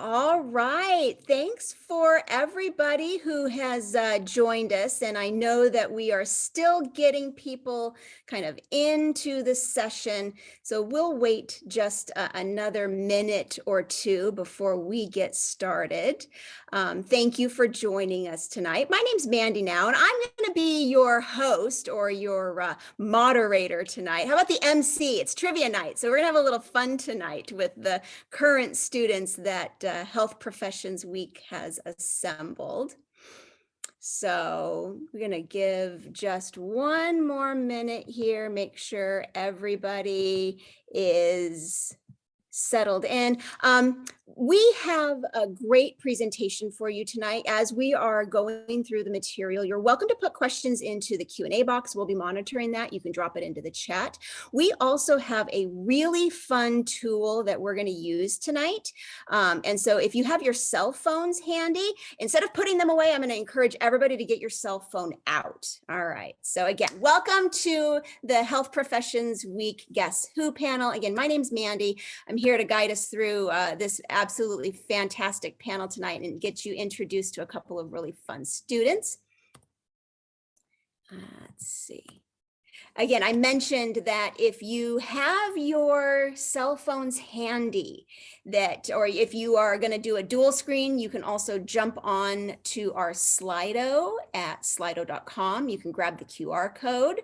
All right. Thanks for everybody who has joined us. And I know that we are still getting people kind of into the session. So we'll wait just another minute or two before we get started. Thank you for joining us tonight. My name's Mandy now, and I'm going to be your host or your moderator tonight. How about the MC? It's trivia night. So we're going to have a little fun tonight with the current students that Health Professions Week has assembled. So we're going to give just one more minute here, make sure everybody is settled in. We have a great presentation for you tonight as we are going through the material. You're welcome to put questions into the Q&A box. We'll be monitoring that. You can drop it into the chat. We also have a really fun tool that we're going to use tonight. And so if you have your cell phones handy, instead of putting them away, I'm going to encourage everybody to get your cell phone out. All right. So again, welcome to the Health Professions Week Guess Who panel. Again, my name's Mandy. I'm here to guide us through this absolutely fantastic panel tonight and get you introduced to a couple of really fun students. Let's see. Again, I mentioned that if you have your cell phones handy, or if you are going to do a dual screen, you can also jump on to our Slido at slido.com. You can grab the QR code.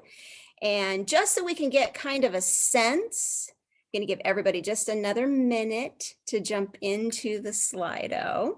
And just so we can get kind of a sense, I'm going to give everybody just another minute to jump into the Slido.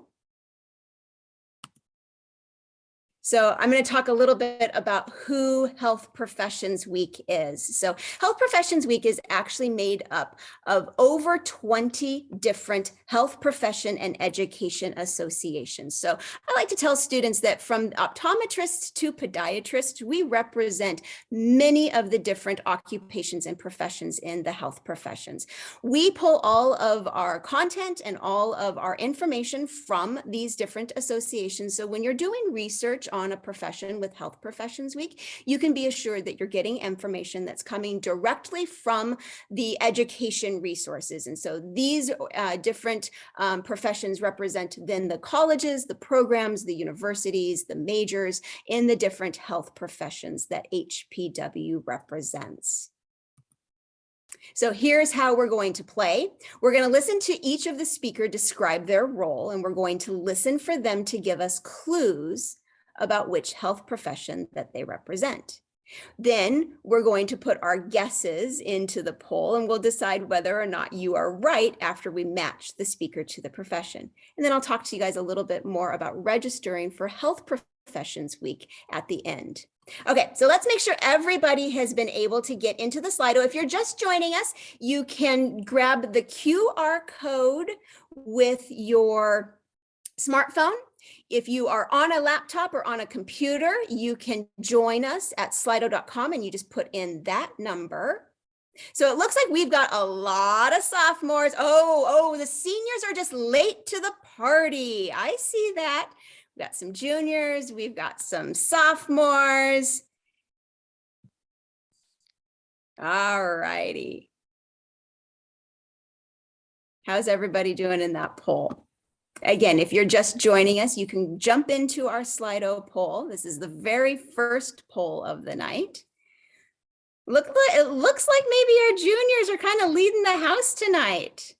So I'm going to talk a little bit about who Health Professions Week is. So Health Professions Week is actually made up of over 20 different health profession and education associations. So I like to tell students that from optometrists to podiatrists, we represent many of the different occupations and professions in the health professions. We pull all of our content and all of our information from these different associations. So when you're doing research on a profession with Health Professions Week, you can be assured that you're getting information that's coming directly from the education resources. And so these different professions represent then the colleges, the programs, the universities, the majors in the different health professions that HPW represents. So here's how we're going to play. We're going to listen to each of the speakers describe their role, and we're going to listen for them to give us clues about which health profession that they represent. Then we're going to put our guesses into the poll, and we'll decide whether or not you are right after we match the speaker to the profession. And then I'll talk to you guys a little bit more about registering for Health Professions Week at the end. Okay, so let's make sure everybody has been able to get into the Slido. If you're just joining us, you can grab the QR code with your smartphone. If you are on a laptop or on a computer, you can join us at slido.com and you just put in that number. So it looks like we've got a lot of sophomores. Oh, the seniors are just late to the party. I see that. We've got some juniors, we've got some sophomores. All righty. How's everybody doing in that poll? Again, if you're just joining us, you can jump into our Slido poll. This is the very first poll of the night. It looks like maybe our juniors are kind of leading the house tonight.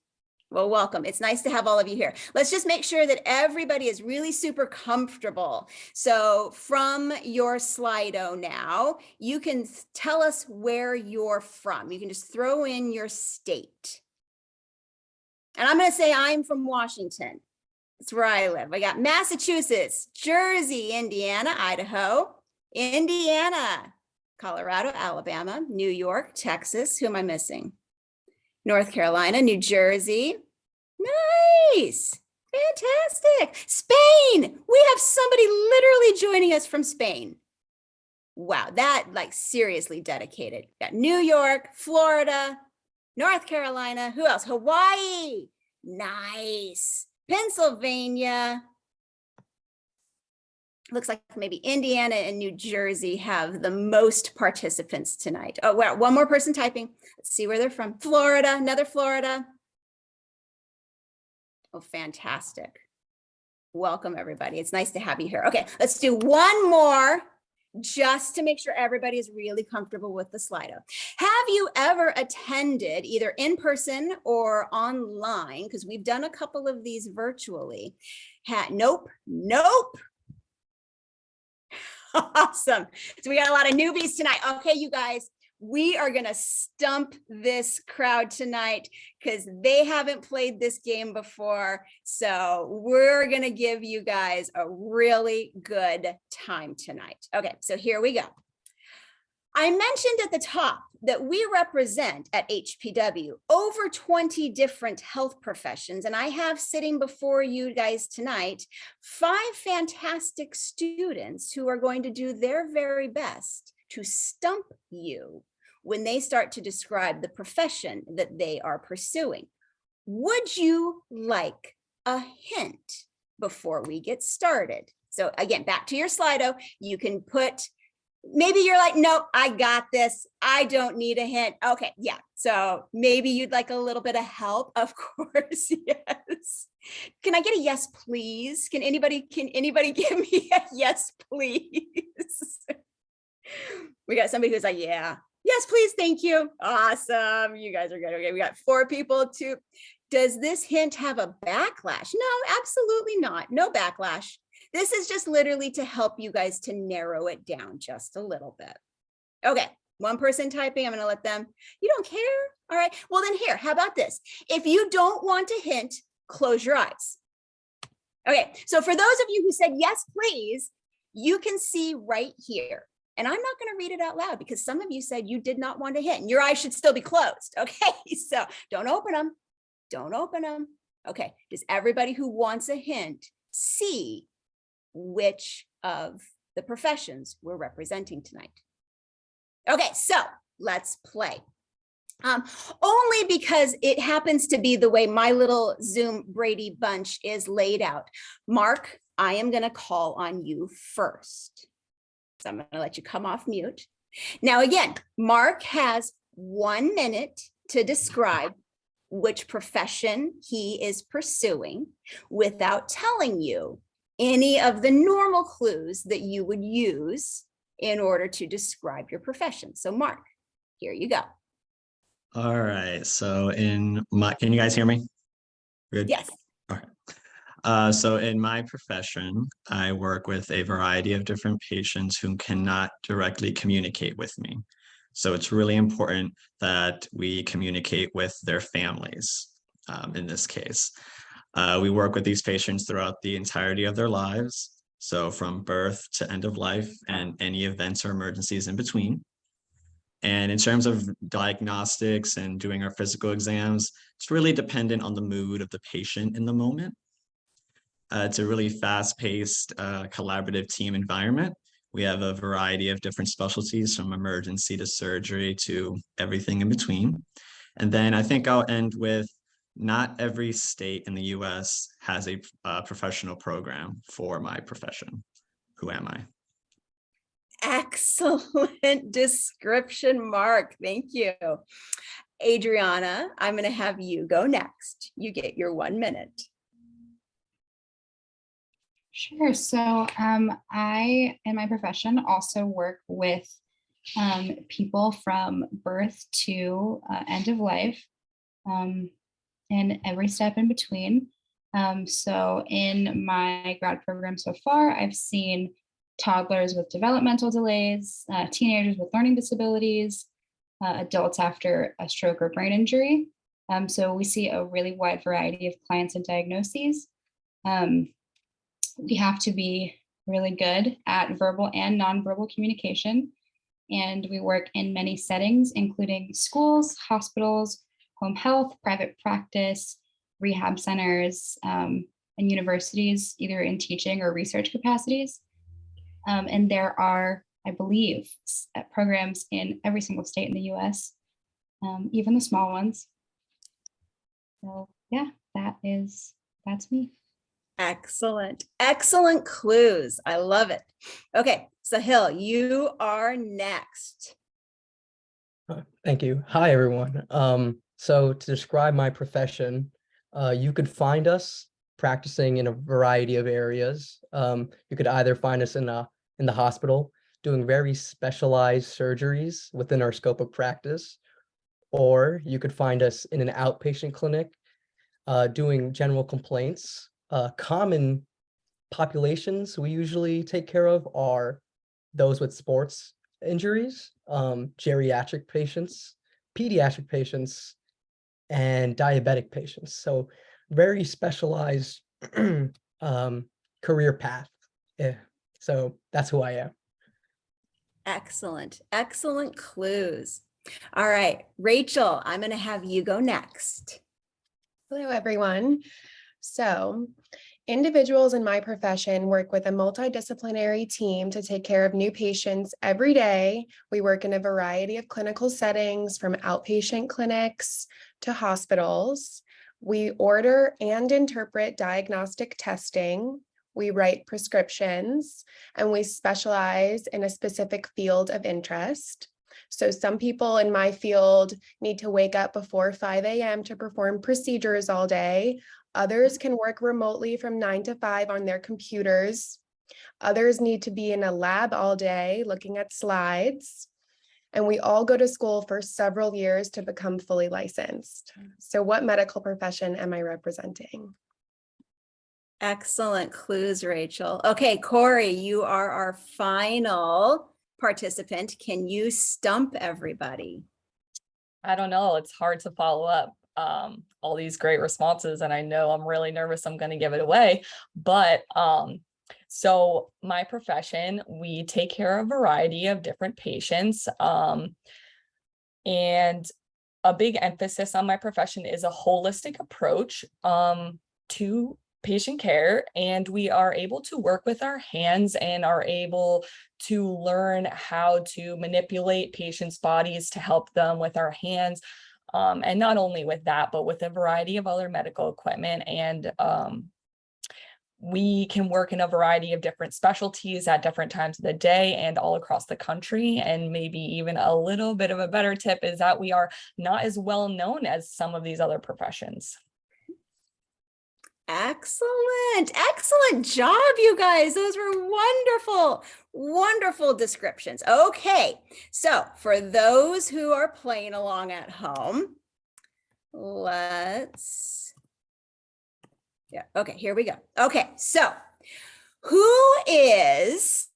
Well, welcome. It's nice to have all of you here. Let's just make sure that everybody is really super comfortable. So from your Slido now, you can tell us where you're from. You can just throw in your state. And I'm going to say I'm from Washington. That's where I live. I got Massachusetts, Jersey, Indiana, Idaho, Indiana, Colorado, Alabama, New York, Texas. Who am I missing? North Carolina, New Jersey. Nice. Fantastic. Spain. We have somebody literally joining us from Spain. Wow, that like seriously dedicated. Got New York, Florida, North Carolina. Who else? Hawaii. Nice. Pennsylvania. Looks like maybe Indiana and New Jersey have the most participants tonight. Oh, wow, one more person typing. Let's see where they're from. Florida, another Florida. Oh, fantastic. Welcome, everybody. It's nice to have you here. Okay, let's do one more just to make sure everybody is really comfortable with the Slido. Have you ever attended either in person or online? Because we've done a couple of these virtually. Nope. Awesome. So we got a lot of newbies tonight. Okay, you guys, we are going to stump this crowd tonight because they haven't played this game before. So we're going to give you guys a really good time tonight. Okay, so here we go. I mentioned at the top that we represent at HPW over 20 different health professions, and I have sitting before you guys tonight 5 fantastic students who are going to do their very best to stump you when they start to describe the profession that they are pursuing. Would you like a hint before we get started? So again, back to your Slido, you can put, maybe you're like, nope, I got this. I don't need a hint. Okay, yeah. So maybe you'd like a little bit of help. Of course, yes. Can I get a yes, please? Can anybody give me a yes, please? We got somebody who's like, yeah. Yes, please. Thank you. Awesome. You guys are good. Okay, we got 4 people too. Does this hint have a backlash? No, absolutely not. No backlash. This is just literally to help you guys to narrow it down just a little bit. Okay, one person typing, I'm going to let them, you don't care? All right, well then here, how about this? If you don't want a hint, close your eyes. Okay, so for those of you who said yes, please, you can see right here. And I'm not going to read it out loud because some of you said you did not want a hint and your eyes should still be closed. Okay, so don't open them. Don't open them. Okay, does everybody who wants a hint see which of the professions we're representing tonight? Okay, so let's play. Only because it happens to be the way my little Zoom Brady bunch is laid out. Mark, I am going to call on you first. So I'm going to let you come off mute. Now, again, Mark has 1 minute to describe which profession he is pursuing without telling you any of the normal clues that you would use in order to describe your profession. So Mark, here you go. All right. So can you guys hear me? Good? Yes. All right. So in my profession, I work with a variety of different patients who cannot directly communicate with me. So it's really important that we communicate with their families in this case. We work with these patients throughout the entirety of their lives. So from birth to end of life and any events or emergencies in between. And in terms of diagnostics and doing our physical exams, it's really dependent on the mood of the patient in the moment. It's a really fast-paced, collaborative team environment. We have a variety of different specialties from emergency to surgery to everything in between. And then I think I'll end with not every state in the US has a professional program for my profession. Who am I? Excellent description, Mark. Thank you. Adriana, I'm going to have you go next. You get your 1 minute. Sure. So I, in my profession, also work with people from birth to end of life and every step in between. So in my grad program so far, I've seen toddlers with developmental delays, teenagers with learning disabilities, adults after a stroke or brain injury. So we see a really wide variety of clients and diagnoses. We have to be really good at verbal and nonverbal communication. And we work in many settings, including schools, hospitals, home health, private practice, rehab centers, and universities, either in teaching or research capacities. And there are, I believe, programs in every single state in the US, even the small ones. So yeah, that's me. Excellent. Excellent clues. I love it. Okay, Sahil, you are next. Thank you. Hi, everyone. So to describe my profession, You could find us practicing in a variety of areas. You could either find us in the hospital doing very specialized surgeries within our scope of practice, or you could find us in an outpatient clinic doing general complaints. Common populations we usually take care of are those with sports injuries, geriatric patients, pediatric patients, and diabetic patients. So very specialized career path. Yeah. So that's who I am. Excellent, excellent clues. All right, Rachel, I'm going to have you go next. Hello, everyone. So, individuals in my profession work with a multidisciplinary team to take care of new patients every day. We work in a variety of clinical settings, from outpatient clinics to hospitals. We order and interpret diagnostic testing. We write prescriptions, and we specialize in a specific field of interest. So some people in my field need to wake up before 5 a.m. to perform procedures all day. Others can work remotely from 9 to 5 on their computers. Others need to be in a lab all day looking at slides. And we all go to school for several years to become fully licensed. So what medical profession am I representing? Excellent clues, Rachel. Okay, Corey, you are our final participant. Can you stump everybody? I don't know. It's hard to follow up all these great responses, and I know I'm really nervous I'm going to give it away. But so my profession, we take care of a variety of different patients, and a big emphasis on my profession is a holistic approach to patient care, and we are able to work with our hands and are able to learn how to manipulate patients' bodies to help them with our hands. And not only with that, but with a variety of other medical equipment. And we can work in a variety of different specialties at different times of the day and all across the country. And maybe even a little bit of a better tip is that we are not as well known as some of these other professions. Excellent. Excellent job, you guys. Those were wonderful, wonderful descriptions. Okay, so for those who are playing along at home, okay, here we go. Okay, so who is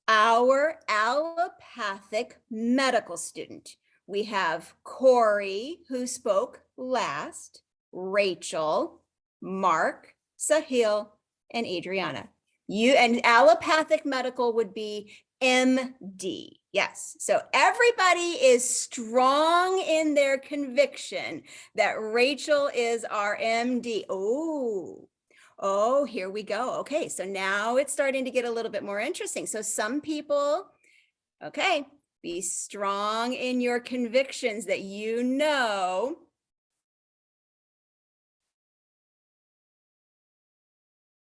our allopathic medical student? We have Corey, who spoke last, Rachel, Mark, Sahil, and Adriana. And allopathic medical would be MD. Yes. So everybody is strong in their conviction that Rachel is our MD. Oh, here we go. Okay. So now it's starting to get a little bit more interesting. So some people, okay, be strong in your convictions that you know.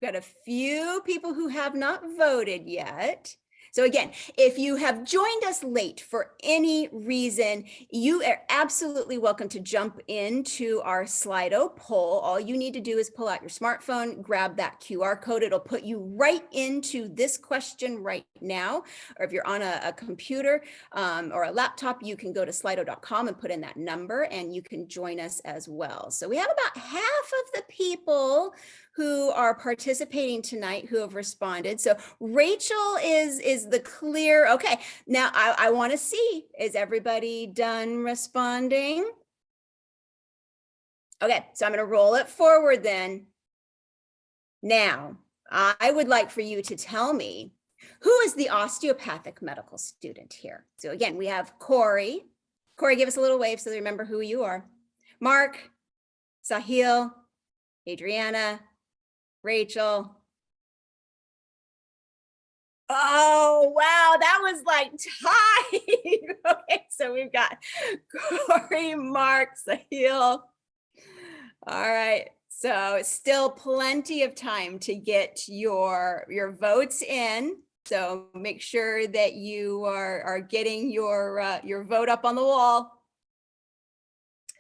Got a few people who have not voted yet. So again, if you have joined us late for any reason, you are absolutely welcome to jump into our Slido poll. All you need to do is pull out your smartphone, grab that QR code. It'll put you right into this question right now. Or if you're on a computer or a laptop, you can go to slido.com and put in that number and you can join us as well. So we have about half of the people who are participating tonight who have responded. So Rachel is the clear, okay. Now I want to see, is everybody done responding? Okay, so I'm going to roll it forward then. Now, I would like for you to tell me, who is the osteopathic medical student here? So again, we have Corey. Corey, give us a little wave so they remember who you are. Mark, Sahil, Adriana, Rachel. Oh, wow, that was like tied. Okay, so we've got Corey, Mark, Sahil. All right, so still plenty of time to get your votes in. So make sure that you are getting your vote up on the wall.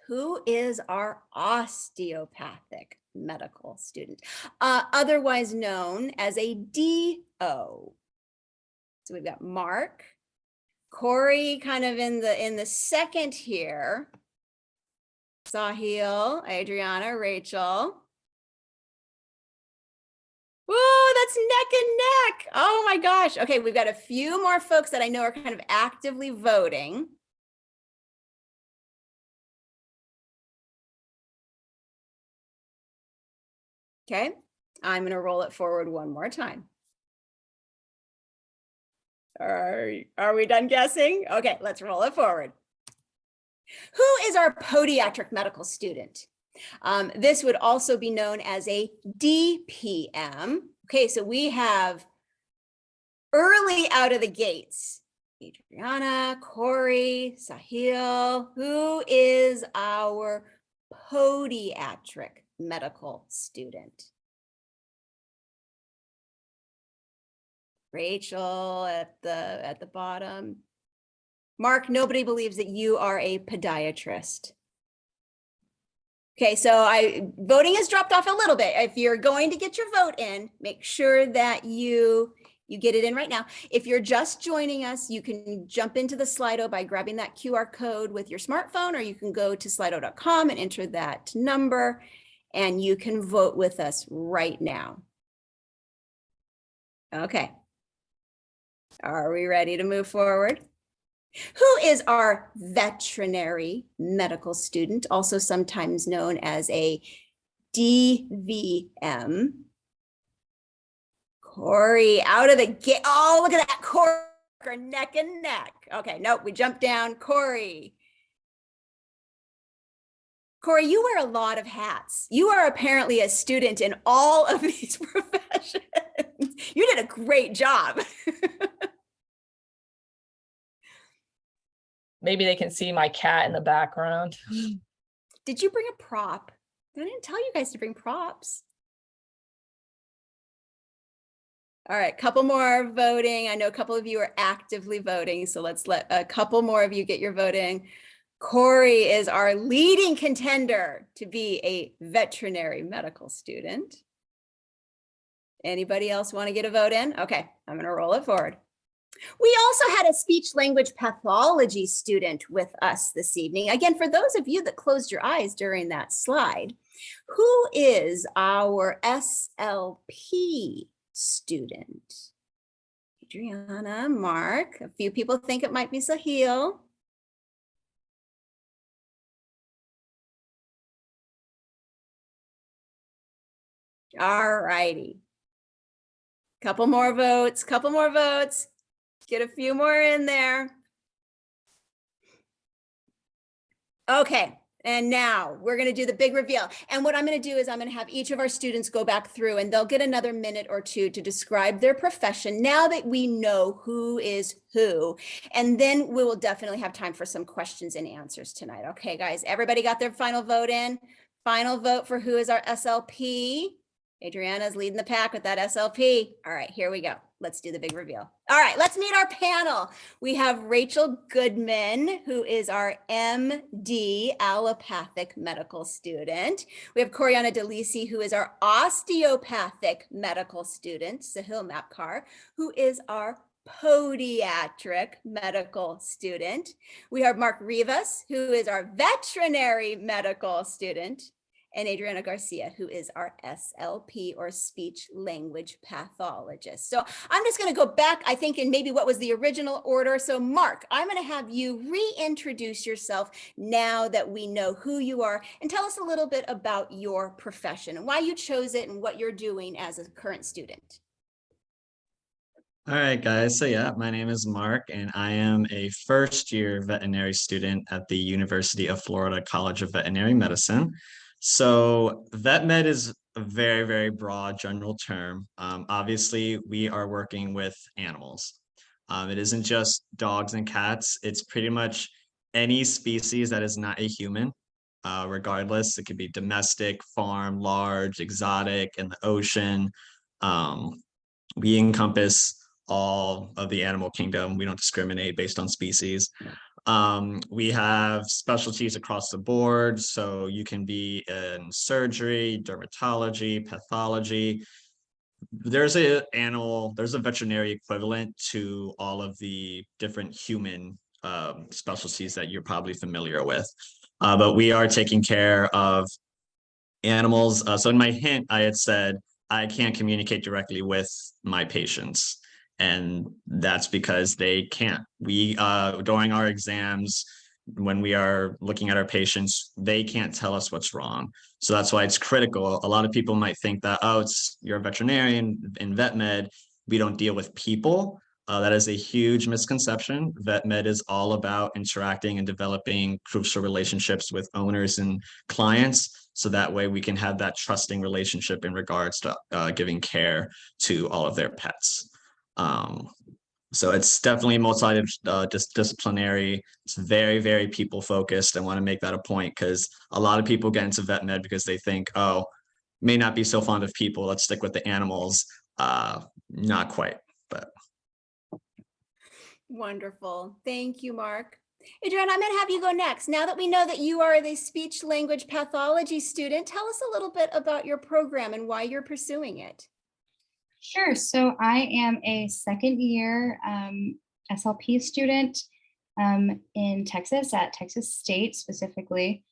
who is our osteopathic medical student, otherwise known as a DO? So we've got Mark, Corey kind of in the second here, Sahil, Adriana, Rachel. Whoa, that's neck and neck. Oh my gosh. Okay, we've got a few more folks that I know are kind of actively voting. Okay, I'm going to roll it forward one more time. Are we done guessing? Okay, let's roll it forward. Who is our podiatric medical student? This would also be known as a DPM. Okay, so we have early out of the gates, Adriana, Corey, Sahil. Who is our podiatric medical student? Rachel at the bottom. Mark, nobody believes that you are a podiatrist. Okay, so voting has dropped off a little bit. If you're going to get your vote in, make sure that you get it in right now. If you're just joining us, you can jump into the Slido by grabbing that QR code with your smartphone, or you can go to slido.com and enter that number, and you can vote with us right now. Okay. Are we ready to move forward? Who is our veterinary medical student, also sometimes known as a DVM? Corey out of the gate. Oh, look at that, Corey, neck and neck. Okay, nope, we jumped down. Corey. Corey, you wear a lot of hats. You are apparently a student in all of these professions. You did a great job. Maybe they can see my cat in the background. Did you bring a prop? I didn't tell you guys to bring props. All right, couple more voting. I know a couple of you are actively voting, so let's let a couple more of you get your vote in. Corey is our leading contender to be a veterinary medical student. Anybody else want to get a vote in? Okay, I'm going to roll it forward. We also had a speech language pathology student with us this evening. Again, for those of you that closed your eyes during that slide, who is our SLP student? Adriana, Mark, a few people think it might be Sahil. All righty. Couple more votes, couple more votes. Get a few more in there. Okay, and now we're going to do the big reveal. And what I'm going to do is I'm going to have each of our students go back through, and they'll get another minute or two to describe their profession now that we know who is who. And then we will definitely have time for some questions and answers tonight. Okay, guys, everybody got their final vote in? Final vote for who is our SLP? Adriana's leading the pack with that SLP. All right, here we go. Let's do the big reveal. All right, let's meet our panel. We have Rachel Goodman, who is our MD allopathic medical student. We have Coriana DeLisi, who is our osteopathic medical student. Sahil Mapkar, who is our podiatric medical student. We have Mark Rivas, who is our veterinary medical student, and Adriana Garcia, who is our SLP or speech language pathologist. So I'm just going to go back, I think, in maybe what was the original order. So Mark, I'm going to have you reintroduce yourself now that we know who you are, and tell us a little bit about your profession and why you chose it and what you're doing as a current student. All right, guys. So yeah, my name is Mark, and I am a first-year veterinary student at the University of Florida College of Veterinary Medicine. So vet med is a very, very broad general term. Obviously, we are working with animals. It isn't just dogs and cats. It's pretty much any species that is not a human, regardless. It could be domestic, farm, large, exotic, in the ocean. We encompass all of the animal kingdom. We don't discriminate based on species. We have specialties across the board. So you can be in surgery, dermatology, pathology. There's a veterinary equivalent to all of the different human specialties that you're probably familiar with. But we are taking care of animals. So in my hint, I had said I can't communicate directly with my patients. And that's because they can't. We, during our exams, when we are looking at our patients, they can't tell us what's wrong. So that's why it's critical. A lot of people might think that, oh, you're a veterinarian in vet med, we don't deal with people. That is a huge misconception. Vet med is all about interacting and developing crucial relationships with owners and clients. So that way we can have that trusting relationship in regards to giving care to all of their pets. So it's definitely multidisciplinary. It's very, very people focused. I want to make that a point because a lot of people get into vet med because they think, oh, may not be so fond of people. Let's stick with the animals. Not quite, but. Wonderful. Thank you, Mark. Adriana, I'm going to have you go next. Now that we know that you are the speech language pathology student, tell us a little bit about your program and why you're pursuing it. Sure. So I am a second year SLP student in Texas at Texas State specifically.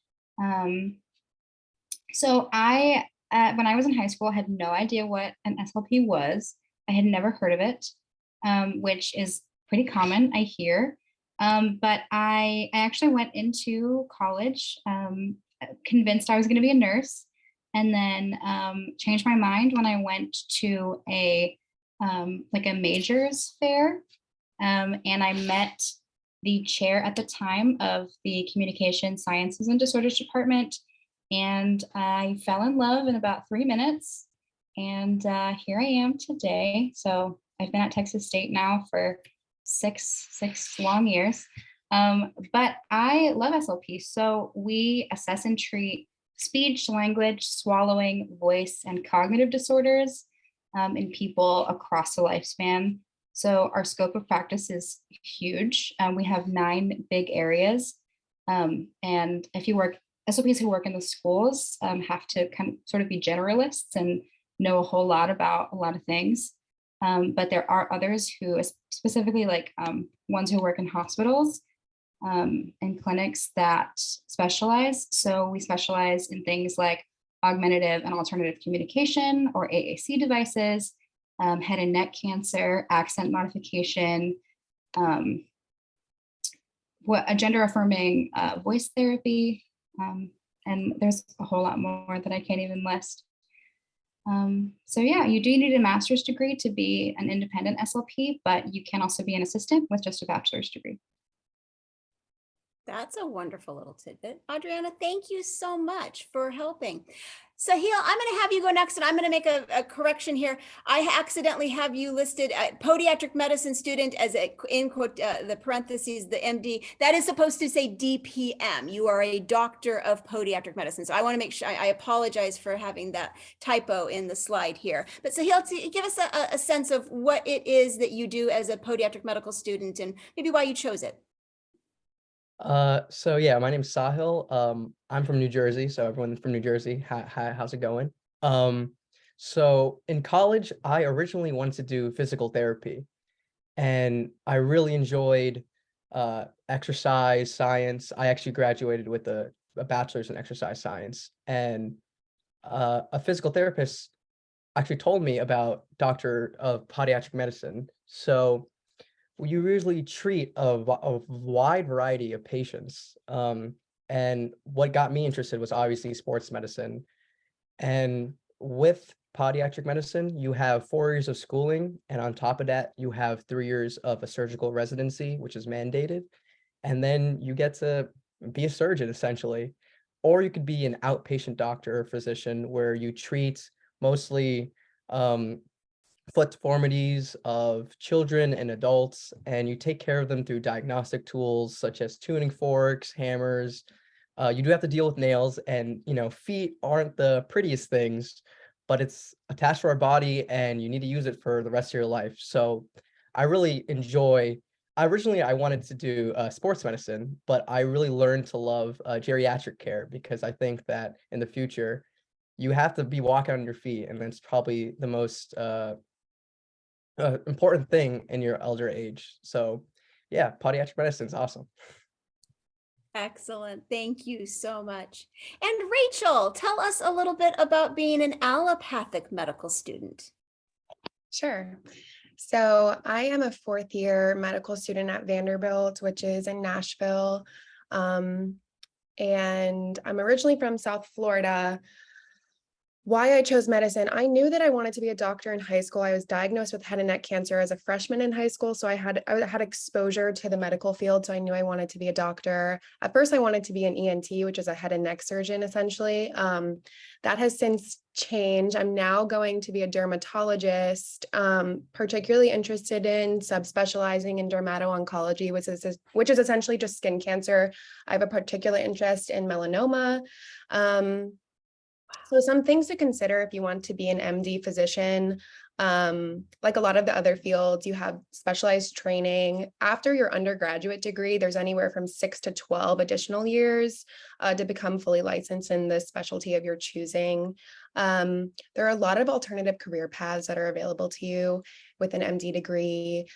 So I, when I was in high school, had no idea what an SLP was. I had never heard of it, which is pretty common, I hear. But I actually went into college convinced I was going to be a nurse, and then changed my mind when I went to a like a majors fair, and I met the chair at the time of the Communication Sciences and Disorders Department, and I fell in love in about 3 minutes, and here I am today. So I've been at Texas State now for six long years. But I love SLP. So we assess and treat speech, language, swallowing, voice, and cognitive disorders in people across the lifespan. So our scope of practice is huge. We have 9 big areas. And if you work, SLPs who work in the schools have to sort of be generalists and know a whole lot about a lot of things. But there are others who, specifically like ones who work in hospitals and clinics that specialize. So we specialize in things like augmentative and alternative communication, or AAC devices, head and neck cancer, accent modification, a gender affirming voice therapy. And there's a whole lot more that I can't even list. So yeah, you do need a master's degree to be an independent SLP, but you can also be an assistant with just a bachelor's degree. That's a wonderful little tidbit. Adriana, thank you so much for helping. Sahil, I'm going to have you go next, and I'm going to make a correction here. I accidentally have you listed podiatric medicine student as in quote, the parentheses, the MD. That is supposed to say DPM. You are a doctor of podiatric medicine. So I want to make sure, I apologize for having that typo in the slide here. But Sahil, give us a sense of what it is that you do as a podiatric medical student and maybe why you chose it. So yeah, my name's Sahil. I'm from New Jersey, so everyone from New Jersey, how's it going? So in college, I originally wanted to do physical therapy, and I really enjoyed exercise science. I actually graduated with a bachelor's in exercise science, and a physical therapist actually told me about doctor of podiatric medicine. So you usually treat a wide variety of patients. And what got me interested was obviously sports medicine. And with podiatric medicine, you have 4 years of schooling. And on top of that, you have 3 years of a surgical residency, which is mandated. And then you get to be a surgeon, essentially. Or you could be an outpatient doctor or physician where you treat mostly foot deformities of children and adults, and you take care of them through diagnostic tools such as tuning forks, hammers. You do have to deal with nails, and feet aren't the prettiest things, but it's attached to our body and you need to use it for the rest of your life. So I really enjoy. Originally, I wanted to do sports medicine, but I really learned to love geriatric care because I think that in the future, you have to be walking on your feet, and that's probably the most important thing in your elder age. So, yeah, podiatric medicine is awesome. Excellent. Thank you so much. And Rachel, tell us a little bit about being an allopathic medical student. Sure. So I am a 4th-year medical student at Vanderbilt, which is in Nashville. And I'm originally from South Florida. Why I chose medicine, I knew that I wanted to be a doctor in high school. I was diagnosed with head and neck cancer as a freshman in high school, so I had exposure to the medical field, so I knew I wanted to be a doctor. At first, I wanted to be an ENT, which is a head and neck surgeon, essentially. That has since changed. I'm now going to be a dermatologist, particularly interested in subspecializing in dermato-oncology, which is essentially just skin cancer. I have a particular interest in melanoma. So some things to consider if you want to be an MD physician, like a lot of the other fields, you have specialized training. After your undergraduate degree, there's anywhere from 6 to 12 additional years to become fully licensed in the specialty of your choosing. There are a lot of alternative career paths that are available to you with an MD degree.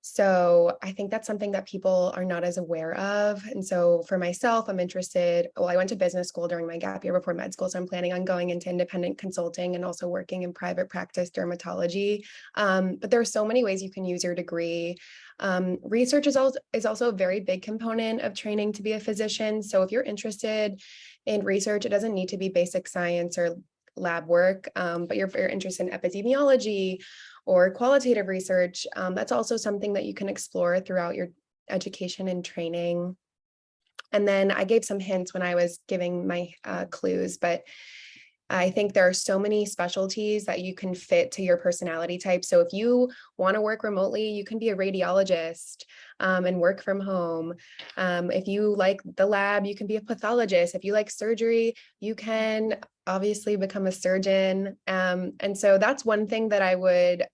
So I think that's something that people are not as aware of. And so for myself, I'm interested, I went to business school during my gap year before med school. So I'm planning on going into independent consulting and also working in private practice dermatology. But there are so many ways you can use your degree. Research is also a very big component of training to be a physician. So if you're interested in research, it doesn't need to be basic science or lab work, but if you're interested in epidemiology or qualitative research, that's also something that you can explore throughout your education and training. And then I gave some hints when I was giving my clues, but I think there are so many specialties that you can fit to your personality type. So if you want to work remotely, you can be a radiologist and work from home. If you like the lab, you can be a pathologist. If you like surgery, you can obviously become a surgeon. And so that's one thing that I would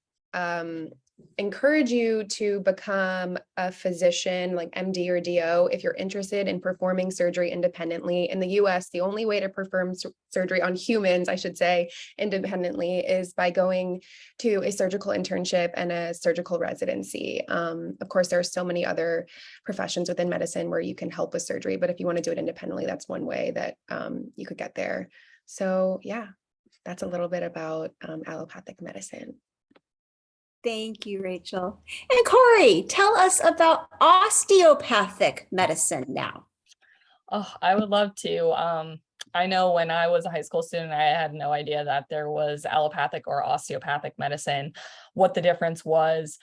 encourage you to become a physician like MD or DO if you're interested in performing surgery independently. In the US, the only way to perform surgery on humans, I should say, independently is by going to a surgical internship and a surgical residency. Of course, there are so many other professions within medicine where you can help with surgery, but if you want to do it independently, that's one way that you could get there. So yeah, that's a little bit about allopathic medicine. Thank you, Rachel. And Corey, tell us about osteopathic medicine now. Oh, I would love to. I know when I was a high school student, I had no idea that there was allopathic or osteopathic medicine, what the difference was.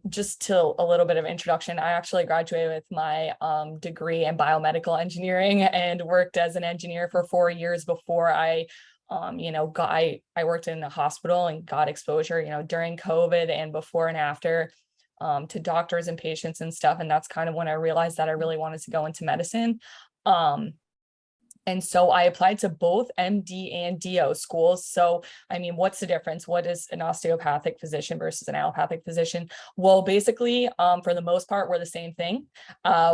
Just to a little bit of introduction, I actually graduated with my degree in biomedical engineering and worked as an engineer for 4 years before I I worked in a hospital and got exposure, during COVID and before and after to doctors and patients and stuff. And that's kind of when I realized that I really wanted to go into medicine. And so I applied to both MD and DO schools. So, I mean, what's the difference? What is an osteopathic physician versus an allopathic physician? Well, basically, for the most part, we're the same thing.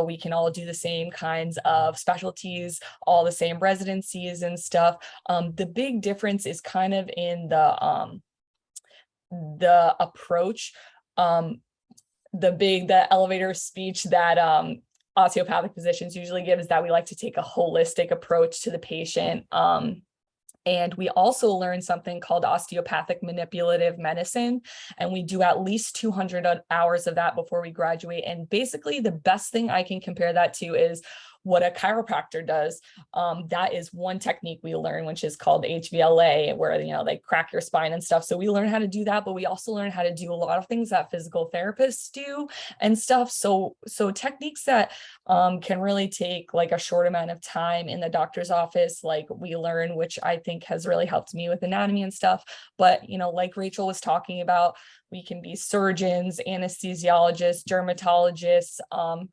We can all do the same kinds of specialties, all the same residencies and stuff. The big difference is kind of in the approach, the elevator speech that osteopathic physicians usually give is that we like to take a holistic approach to the patient. And we also learn something called osteopathic manipulative medicine. And we do at least 200 hours of that before we graduate. And basically the best thing I can compare that to is what a chiropractor does. That is one technique we learn, which is called HVLA, where they crack your spine and stuff. So we learn how to do that, but we also learn how to do a lot of things that physical therapists do and stuff. So techniques that can really take like a short amount of time in the doctor's office, like we learn, which I think has really helped me with anatomy and stuff. But like Rachel was talking about, we can be surgeons, anesthesiologists, dermatologists,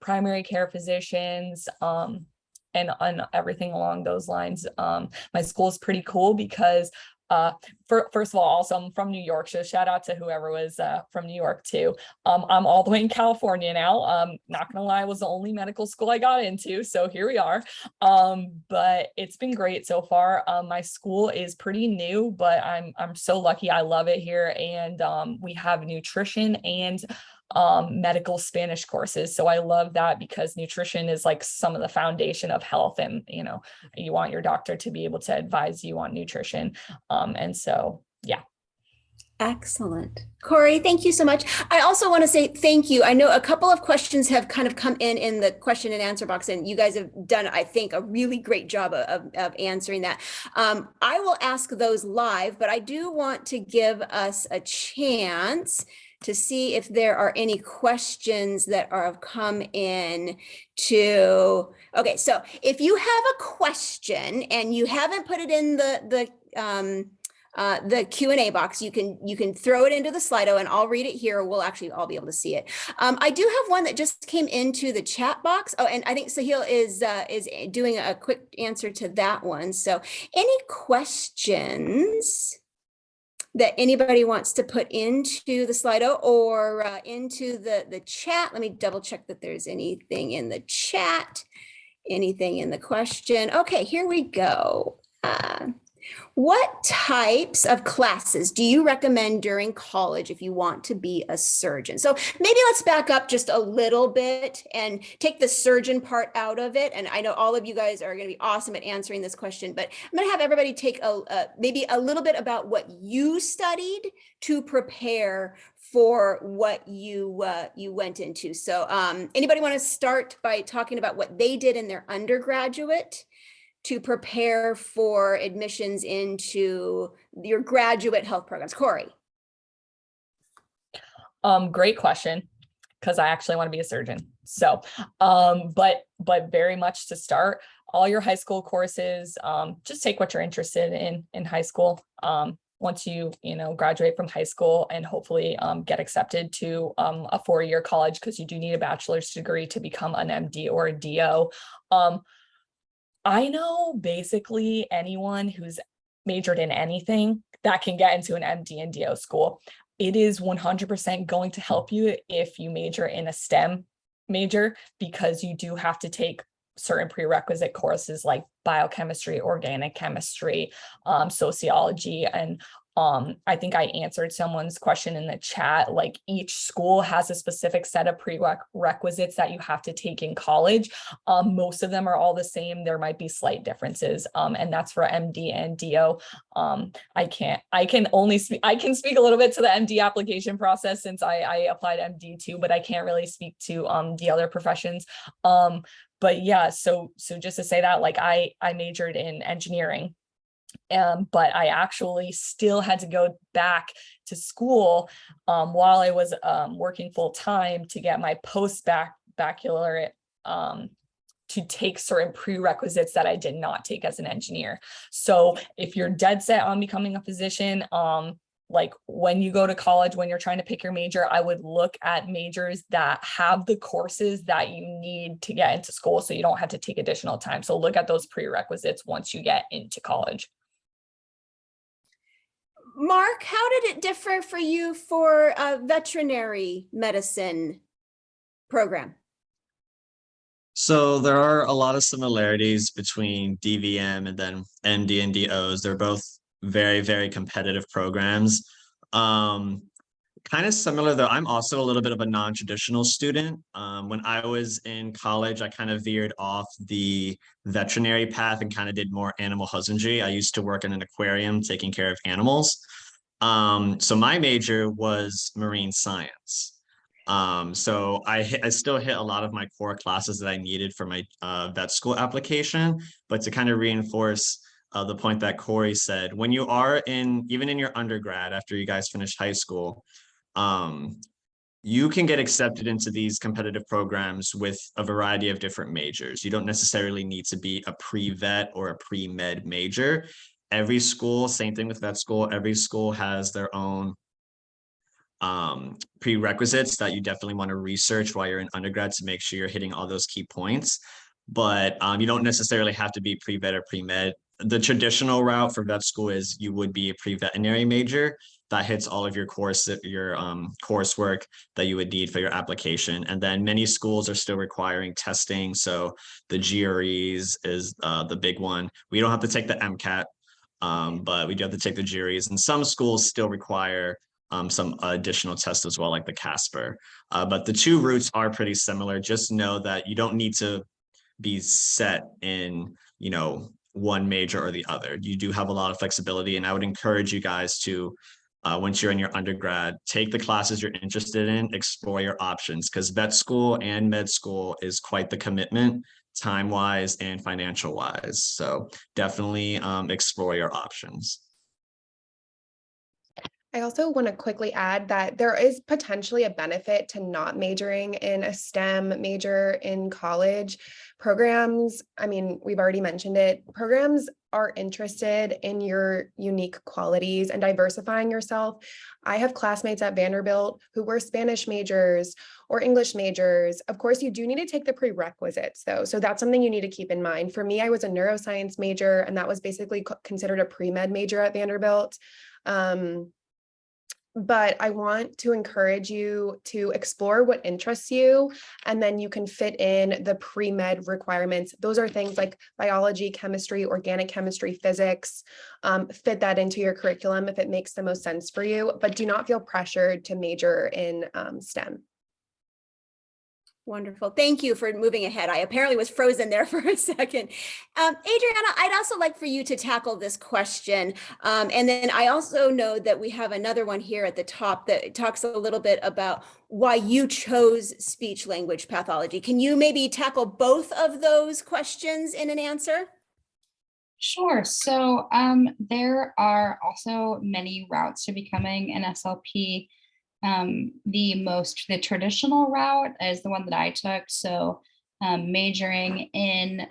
primary care physicians, and everything along those lines. My school is pretty cool because First of all, also I'm from New York, so shout out to whoever was from New York too. I'm all the way in California now. Not gonna lie, it was the only medical school I got into, so here we are. But it's been great so far. My school is pretty new, but I'm so lucky. I love it here, and we have nutrition and medical Spanish courses. So I love that because nutrition is like some of the foundation of health, and you want your doctor to be able to advise you on nutrition. And so, yeah. Excellent. Corey, thank you so much. I also want to say thank you. I know a couple of questions have kind of come in the question and answer box, and you guys have done, I think, a really great job of answering that. I will ask those live, but I do want to give us a chance to see if there are any questions that have come in to, okay, so if you have a question and you haven't put it in the Q&A box, you can throw it into the Slido and I'll read it here. We'll actually all be able to see it. I do have one that just came into the chat box. Oh, and I think Sahil is doing a quick answer to that one. So any questions that anybody wants to put into the Slido or into the chat? Let me double check that there's anything in the chat, anything in the question. Okay, here we go. What types of classes do you recommend during college if you want to be a surgeon? So maybe let's back up just a little bit and take the surgeon part out of it. And I know all of you guys are going to be awesome at answering this question, but I'm going to have everybody take maybe a little bit about what you studied to prepare for what you went into. So anybody want to start by talking about what they did in their undergraduate to prepare for admissions into your graduate health programs? Corey. Great question, because I actually want to be a surgeon. So, but very much to start, all your high school courses, just take what you're interested in high school. Once you graduate from high school and hopefully get accepted to a 4-year college, because you do need a bachelor's degree to become an MD or a DO. I know basically anyone who's majored in anything that can get into an MD and DO school. It is 100% going to help you if you major in a STEM major, because you do have to take certain prerequisite courses like biochemistry, organic chemistry, sociology, and I think I answered someone's question in the chat. Like, each school has a specific set of prerequisites that you have to take in college. Most of them are all the same. There might be slight differences, and that's for MD and DO. I can speak a little bit to the MD application process, since I applied MD too, but I can't really speak to the other professions. But yeah, so just to say that, like, I majored in engineering. But I actually still had to go back to school while I was working full time to get my post-baccalaureate to take certain prerequisites that I did not take as an engineer. So if you're dead set on becoming a physician, like when you go to college, when you're trying to pick your major, I would look at majors that have the courses that you need to get into school, so you don't have to take additional time. So look at those prerequisites once you get into college. Mark, how did it differ for you for a veterinary medicine program? So there are a lot of similarities between DVM and then MD and DOs. They're both very, very competitive programs. Kind of similar though, I'm also a little bit of a non-traditional student. When I was in college, I kind of veered off the veterinary path and kind of did more animal husbandry. I used to work in an aquarium taking care of animals. So my major was marine science. So I still hit a lot of my core classes that I needed for my vet school application, but to kind of reinforce the point that Corey said, when you are even in your undergrad, after you guys finish high school, you can get accepted into these competitive programs with a variety of different majors. You don't necessarily need to be a pre-vet or a pre-med major. Every school, same thing with vet school, every school has their own prerequisites that you definitely want to research while you're in undergrad to make sure you're hitting all those key points. But you don't necessarily have to be pre-vet or pre-med. the traditional route for vet school is you would be a pre-veterinary major that hits all of your coursework that you would need for your application. And then many schools are still requiring testing. So the GREs is the big one. We don't have to take the MCAT, but we do have to take the GREs. And some schools still require some additional tests as well, like the Casper. But the two routes are pretty similar. Just know that you don't need to be set in, one major or the other. You do have a lot of flexibility, and I would encourage you guys to, once you're in your undergrad, take the classes you're interested in, explore your options, because vet school and med school is quite the commitment, time-wise and financial-wise. So definitely explore your options. I also want to quickly add that there is potentially a benefit to not majoring in a STEM major in college. Programs, I mean, we've already mentioned it, programs are interested in your unique qualities and diversifying yourself. I have classmates at Vanderbilt who were Spanish majors or English majors. Of course, you do need to take the prerequisites though. So that's something you need to keep in mind. For me, I was a neuroscience major, and that was basically considered a pre-med major at Vanderbilt. But I want to encourage you to explore what interests you, and then you can fit in the pre-med requirements. Those are things like biology, chemistry, organic chemistry, physics. Fit that into your curriculum if it makes the most sense for you, but do not feel pressured to major in STEM. Wonderful. Thank you for moving ahead. I apparently was frozen there for a second. Adriana, I'd also like for you to tackle this question. And then I also know that we have another one here at the top that talks a little bit about why you chose speech language pathology. Can you maybe tackle both of those questions in an answer? Sure. So there are also many routes to becoming an SLP. The traditional route is the one that I took. So majoring in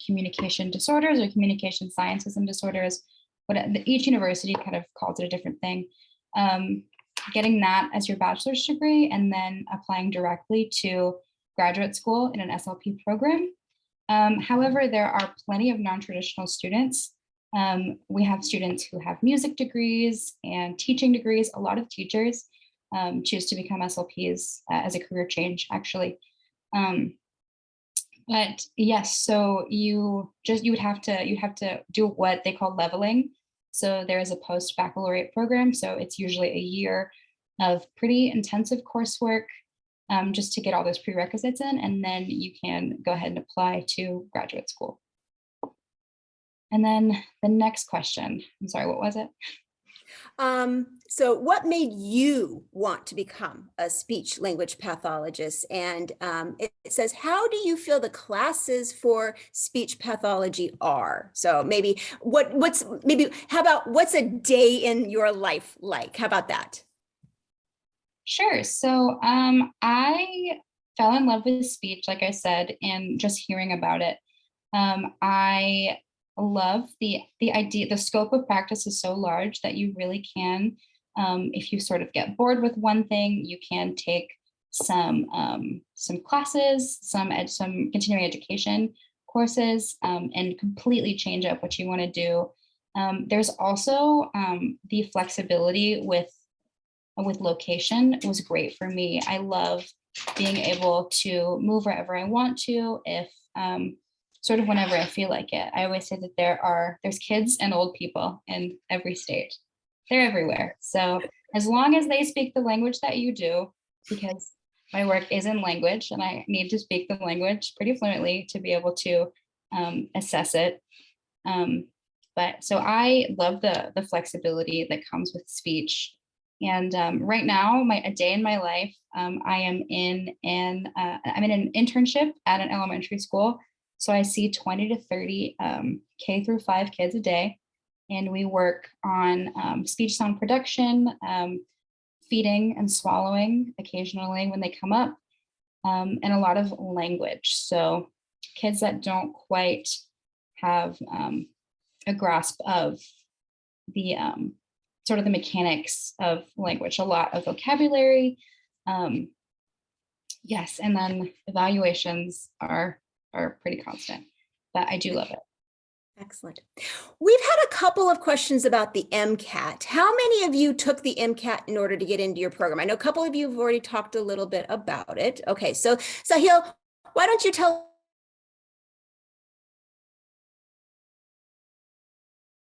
communication disorders or communication sciences and disorders, but each university kind of calls it a different thing. Getting that as your bachelor's degree and then applying directly to graduate school in an SLP program. However, there are plenty of non-traditional students. We have students who have music degrees and teaching degrees. A lot of teachers choose to become SLPs as a career change, actually. But yes, so you would have to do what they call leveling. So there is a post-baccalaureate program. So it's usually a year of pretty intensive coursework just to get all those prerequisites in, and then you can go ahead and apply to graduate school. And then the next question, I'm sorry, what was it? So what made you want to become a speech language pathologist? And it says, how do you feel the classes for speech pathology are? So maybe how about what's a day in your life like? How about that? Sure. So I fell in love with speech, like I said, and just hearing about it. I love the idea. The scope of practice is so large that you really can, if you sort of get bored with one thing, you can take some classes, some continuing education courses, and completely change up what you want to do. There's also the flexibility with location was great for me. I love being able to move wherever I want to, if sort of whenever I feel like it. I always say that there's kids and old people in every state. They're everywhere. So as long as they speak the language that you do, because my work is in language and I need to speak the language pretty fluently to be able to assess it. But so I love the flexibility that comes with speech. And right now, a day in my life, I am in an internship at an elementary school. So I see 20 to 30 K through 5 kids a day, and we work on speech sound production, feeding and swallowing occasionally when they come up, and a lot of language. So kids that don't quite have a grasp of the sort of the mechanics of language, a lot of vocabulary. Yes, and then evaluations are pretty constant, but I do love it. Excellent. We've had a couple of questions about the MCAT. How many of you took the MCAT in order to get into your program? I know a couple of you have already talked a little bit about it. Okay, so Sahil, why don't you tell?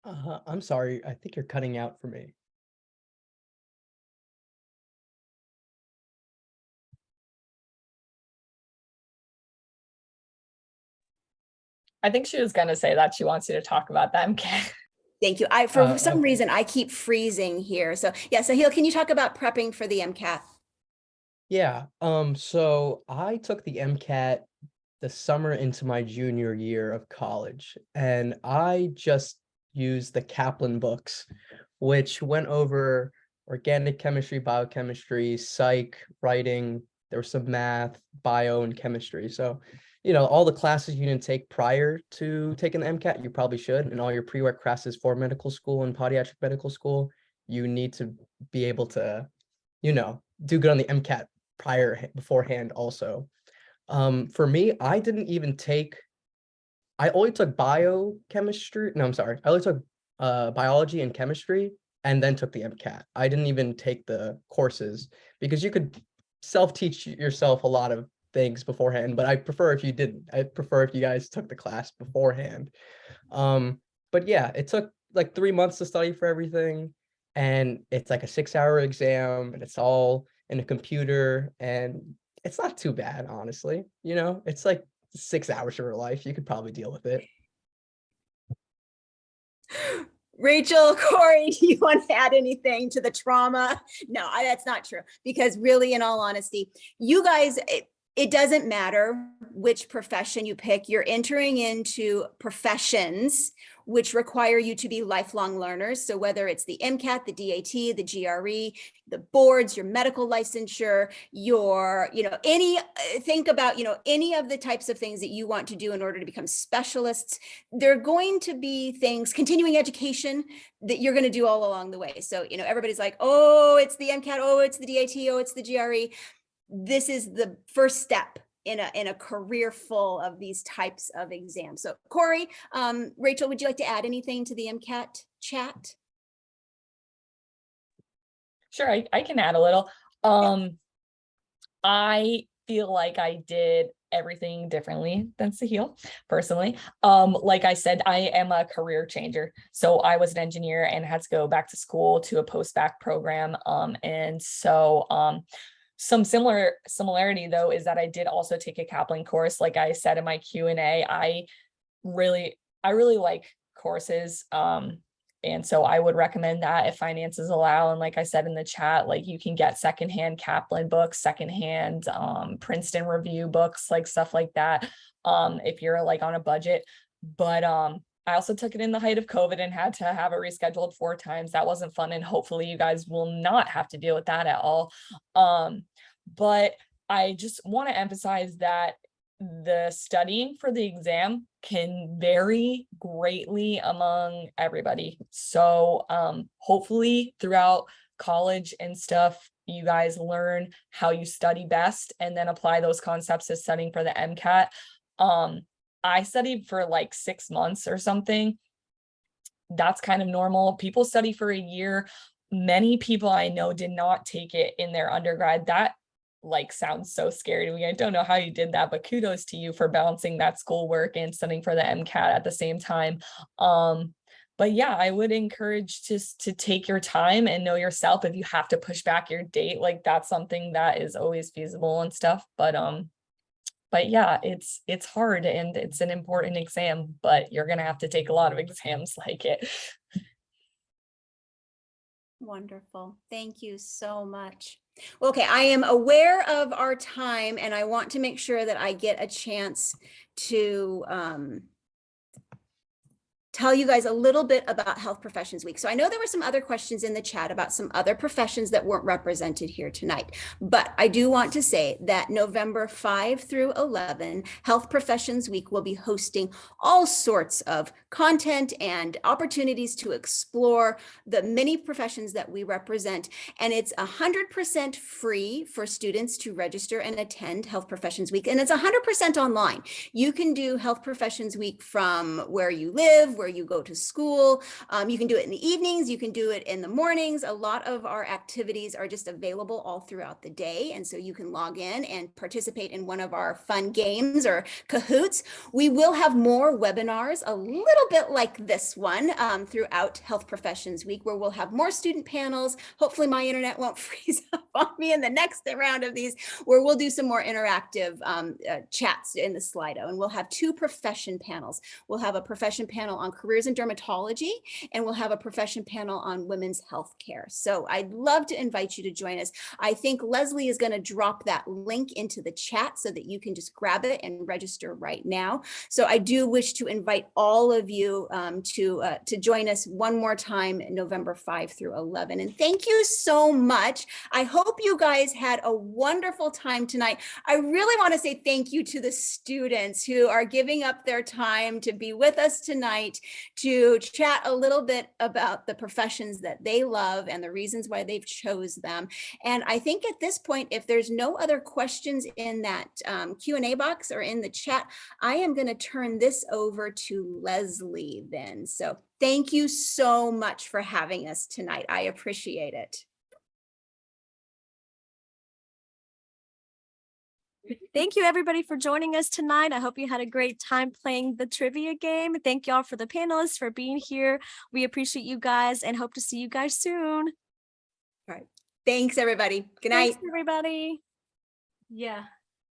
I'm sorry, I think you're cutting out for me. I think she was gonna say that she wants you to talk about the MCAT. Thank you. For some Okay. reason, I keep freezing here. So yeah, Sahil, can you talk about prepping for the MCAT? Yeah, so I took the MCAT the summer into my junior year of college, and I just used the Kaplan books, which went over organic chemistry, biochemistry, psych, writing. There was some math, bio, and chemistry. So, all the classes you didn't take prior to taking the MCAT, you probably should, and all your prereq classes for medical school and podiatric medical school, you need to be able to, do good on the MCAT beforehand also. For me, I only took biochemistry. No, I'm sorry. I only took biology and chemistry and then took the MCAT. I didn't even take the courses because you could self-teach yourself a lot of things beforehand, but I prefer if you didn't. I prefer if you guys took the class beforehand. But yeah, it took like 3 months to study for everything, and it's like a 6-hour exam, and it's all in a computer, and it's not too bad, honestly. It's like 6 hours of your life. You could probably deal with it. Rachel, Corey, do you want to add anything to the trauma? No, that's not true. Because really, in all honesty, you guys, it doesn't matter which profession you pick. You're entering into professions which require you to be lifelong learners. So whether it's the MCAT, the DAT, the GRE, the boards, your medical licensure, think about, any of the types of things that you want to do in order to become specialists. There are going to be things, continuing education, that you're going to do all along the way. So, everybody's like, oh, it's the MCAT, oh, it's the DAT, oh, it's the GRE. This is the first step in a career full of these types of exams. So Corey, Rachel, would you like to add anything to the MCAT chat? Sure, I can add a little. I feel like I did everything differently than Sahil, personally. Like I said, I am a career changer. So I was an engineer and had to go back to school to a post-bac program. Some similarity though is that I did also take a Kaplan course. Like I said in my Q&A, I really like courses. And so I would recommend that if finances allow. And like I said in the chat, like you can get secondhand Kaplan books, secondhand Princeton review books, like stuff like that, if you're like on a budget. But I also took it in the height of COVID and had to have it rescheduled 4 times. That wasn't fun. And hopefully you guys will not have to deal with that at all. But I just want to emphasize that the studying for the exam can vary greatly among everybody. So hopefully throughout college and stuff, you guys learn how you study best and then apply those concepts to studying for the MCAT. I studied for like 6 months or something. That's kind of normal. People study for a year. Many people I know did not take it in their undergrad. That like sounds so scary to me. I don't know how you did that, but kudos to you for balancing that schoolwork and studying for the MCAT at the same time. But yeah, I would encourage just to take your time and know yourself. If you have to push back your date, like that's something that is always feasible and stuff. But yeah, it's hard and it's an important exam, but you're gonna have to take a lot of exams like it. Wonderful. Thank you so much. Well, okay, I am aware of our time and I want to make sure that I get a chance to tell you guys a little bit about Health Professions Week. So I know there were some other questions in the chat about some other professions that weren't represented here tonight, but I do want to say that November 5 through 11, Health Professions Week will be hosting all sorts of content and opportunities to explore the many professions that we represent. And it's 100% free for students to register and attend Health Professions Week. And it's 100% online. You can do Health Professions Week from where you live, where you go to school. You can do it in the evenings. You can do it in the mornings. A lot of our activities are just available all throughout the day. And so you can log in and participate in one of our fun games or Kahoots. We will have more webinars, a little bit like this one, throughout Health Professions Week, where we'll have more student panels. Hopefully my internet won't freeze up on me in the next round of these, where we'll do some more interactive chats in the Slido. And we'll have 2 profession panels. We'll have a profession panel on careers in dermatology, and we'll have a profession panel on women's health care. So I'd love to invite you to join us. I think Leslie is going to drop that link into the chat so that you can just grab it and register right now. So I do wish to invite all of you to join us one more time, November 5 through 11. And thank you so much. I hope you guys had a wonderful time tonight. I really want to say thank you to the students who are giving up their time to be with us tonight to chat a little bit about the professions that they love and the reasons why they've chose them. And I think at this point, if there's no other questions in that Q&A box or in the chat, I am going to turn this over to Leslie then. So thank you so much for having us tonight. I appreciate it. Thank you everybody for joining us tonight. I hope you had a great time playing the trivia game. Thank you all for the panelists for being here. We appreciate you guys and hope to see you guys soon. All right. Thanks, everybody. Good night. Thanks, everybody. Yeah.